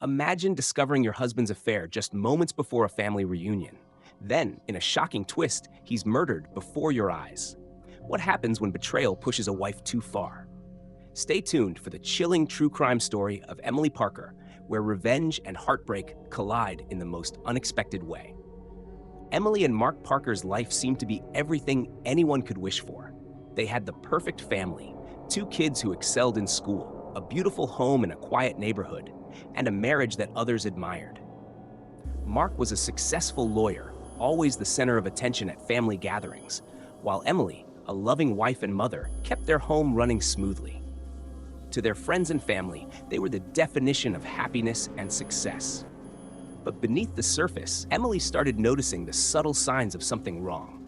Imagine discovering your husband's affair just moments before a family reunion. Then, in a shocking twist, he's murdered before your eyes. What happens when betrayal pushes a wife too far? Stay tuned for the chilling true crime story of Emily Parker, where revenge and heartbreak collide in the most unexpected way. Emily and Mark Parker's life seemed to be everything anyone could wish for. They had the perfect family, two kids who excelled in school, a beautiful home in a quiet neighborhood, and a marriage that others admired. Mark was a successful lawyer, always the center of attention at family gatherings, while Emily, a loving wife and mother, kept their home running smoothly. To their friends and family, they were the definition of happiness and success. But beneath the surface, Emily started noticing the subtle signs of something wrong.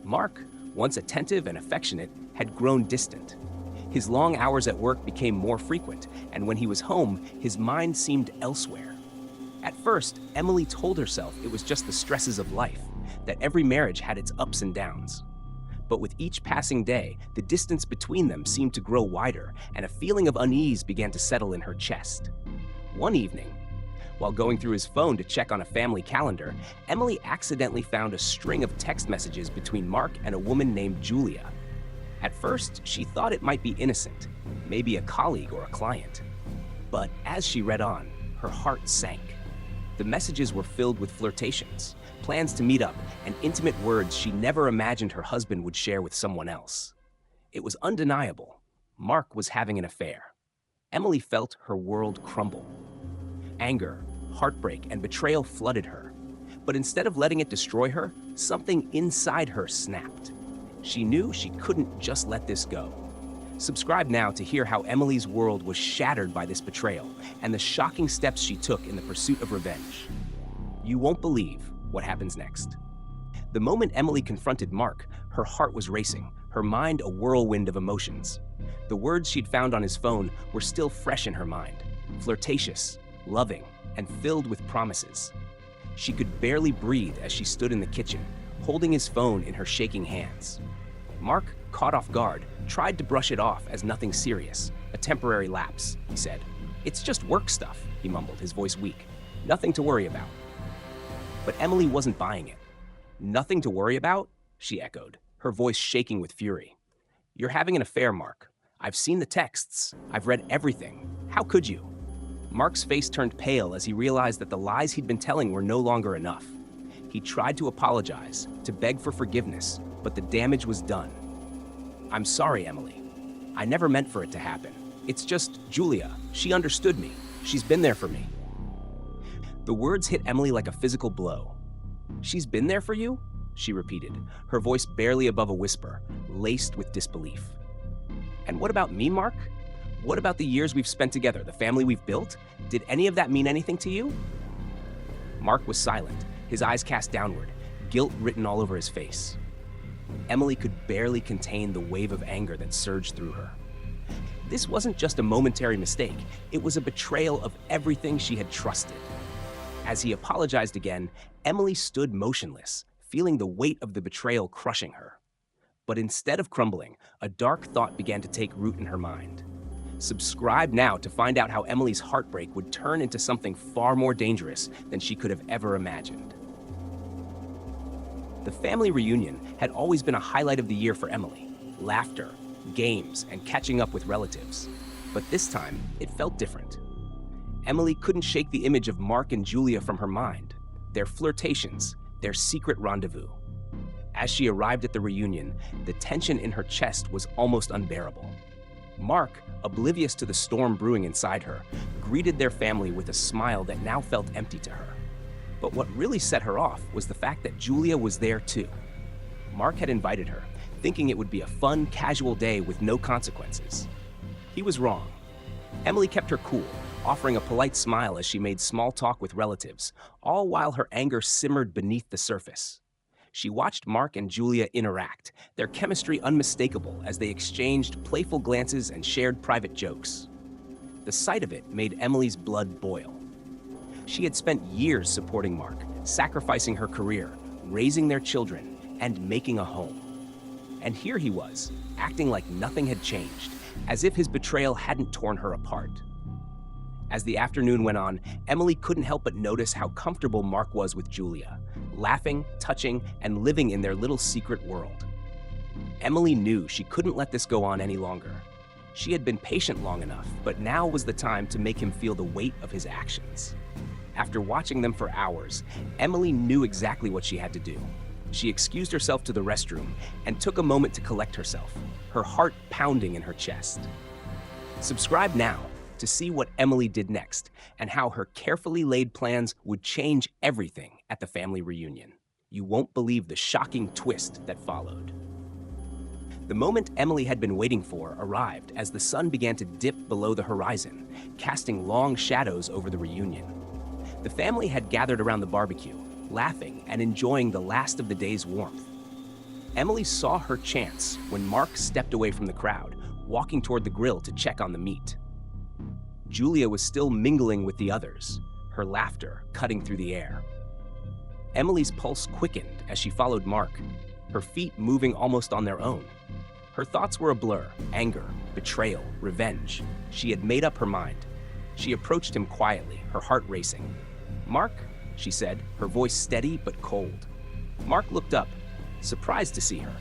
Mark, once attentive and affectionate, had grown distant. His long hours at work became more frequent, and when he was home, his mind seemed elsewhere. At first, Emily told herself it was just the stresses of life, that every marriage had its ups and downs. But with each passing day, the distance between them seemed to grow wider, and a feeling of unease began to settle in her chest. One evening, while going through his phone to check on a family calendar, Emily accidentally found a string of text messages between Mark and a woman named Julia. At first, she thought it might be innocent, maybe a colleague or a client. But as she read on, her heart sank. The messages were filled with flirtations, plans to meet up, and intimate words she never imagined her husband would share with someone else. It was undeniable. Mark was having an affair. Emily felt her world crumble. Anger, heartbreak, and betrayal flooded her. But instead of letting it destroy her, something inside her snapped. She knew she couldn't just let this go. Subscribe now to hear how Emily's world was shattered by this betrayal and the shocking steps she took in the pursuit of revenge. You won't believe what happens next. The moment Emily confronted Mark, her heart was racing, her mind a whirlwind of emotions. The words she'd found on his phone were still fresh in her mind, flirtatious, loving, and filled with promises. She could barely breathe as she stood in the kitchen, holding his phone in her shaking hands. Mark, caught off guard, tried to brush it off as nothing serious, a temporary lapse, he said. "It's just work stuff," he mumbled, his voice weak. "Nothing to worry about." But Emily wasn't buying it. "Nothing to worry about?" she echoed, her voice shaking with fury. "You're having an affair, Mark. I've seen the texts. I've read everything. How could you?" Mark's face turned pale as he realized that the lies he'd been telling were no longer enough. He tried to apologize, to beg for forgiveness, but the damage was done. "I'm sorry, Emily. I never meant for it to happen. It's just Julia. She understood me. She's been there for me." The words hit Emily like a physical blow. "She's been there for you?" she repeated, her voice barely above a whisper, laced with disbelief. "And what about me, Mark? What about the years we've spent together, the family we've built? Did any of that mean anything to you?" Mark was silent, his eyes cast downward, guilt written all over his face. Emily could barely contain the wave of anger that surged through her. This wasn't just a momentary mistake, it was a betrayal of everything she had trusted. As he apologized again, Emily stood motionless, feeling the weight of the betrayal crushing her. But instead of crumbling, a dark thought began to take root in her mind. Subscribe now to find out how Emily's heartbreak would turn into something far more dangerous than she could have ever imagined. The family reunion had always been a highlight of the year for Emily. Laughter, games, and catching up with relatives. But this time, it felt different. Emily couldn't shake the image of Mark and Julia from her mind, their flirtations, their secret rendezvous. As she arrived at the reunion, the tension in her chest was almost unbearable. Mark, oblivious to the storm brewing inside her, greeted their family with a smile that now felt empty to her. But what really set her off was the fact that Julia was there too. Mark had invited her, thinking it would be a fun, casual day with no consequences. He was wrong. Emily kept her cool, offering a polite smile as she made small talk with relatives, all while her anger simmered beneath the surface. She watched Mark and Julia interact, their chemistry unmistakable as they exchanged playful glances and shared private jokes. The sight of it made Emily's blood boil. She had spent years supporting Mark, sacrificing her career, raising their children, and making a home. And here he was, acting like nothing had changed, as if his betrayal hadn't torn her apart. As the afternoon went on, Emily couldn't help but notice how comfortable Mark was with Julia, laughing, touching, and living in their little secret world. Emily knew she couldn't let this go on any longer. She had been patient long enough, but now was the time to make him feel the weight of his actions. After watching them for hours, Emily knew exactly what she had to do. She excused herself to the restroom and took a moment to collect herself, her heart pounding in her chest. Subscribe now to see what Emily did next and how her carefully laid plans would change everything at the family reunion. You won't believe the shocking twist that followed. The moment Emily had been waiting for arrived as the sun began to dip below the horizon, casting long shadows over the reunion. The family had gathered around the barbecue, laughing and enjoying the last of the day's warmth. Emily saw her chance when Mark stepped away from the crowd, walking toward the grill to check on the meat. Julia was still mingling with the others, her laughter cutting through the air. Emily's pulse quickened as she followed Mark, her feet moving almost on their own. Her thoughts were a blur: anger, betrayal, revenge. She had made up her mind. She approached him quietly, her heart racing. "Mark," she said, her voice steady but cold. Mark looked up, surprised to see her.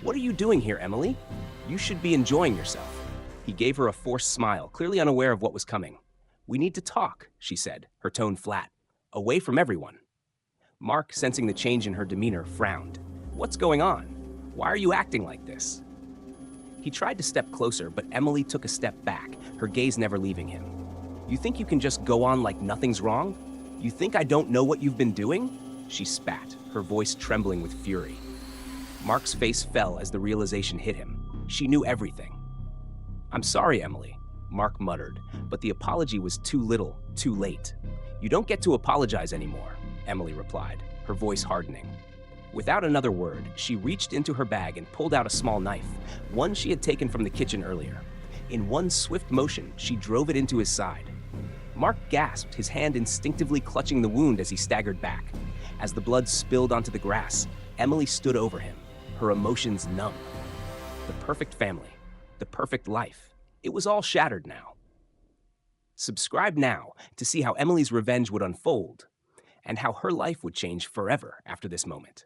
"What are you doing here, Emily? You should be enjoying yourself." He gave her a forced smile, clearly unaware of what was coming. "We need to talk," she said, her tone flat, away from everyone. Mark, sensing the change in her demeanor, frowned. "What's going on? Why are you acting like this?" He tried to step closer, but Emily took a step back, her gaze never leaving him. "You think you can just go on like nothing's wrong? You think I don't know what you've been doing?" She spat, her voice trembling with fury. Mark's face fell as the realization hit him. She knew everything. "I'm sorry, Emily," Mark muttered, but the apology was too little, too late. "You don't get to apologize anymore," Emily replied, her voice hardening. Without another word, she reached into her bag and pulled out a small knife, one she had taken from the kitchen earlier. In one swift motion, she drove it into his side. Mark gasped, his hand instinctively clutching the wound as he staggered back. As the blood spilled onto the grass, Emily stood over him, her emotions numb. The perfect family, the perfect life. It was all shattered now. Subscribe now to see how Emily's revenge would unfold and how her life would change forever after this moment.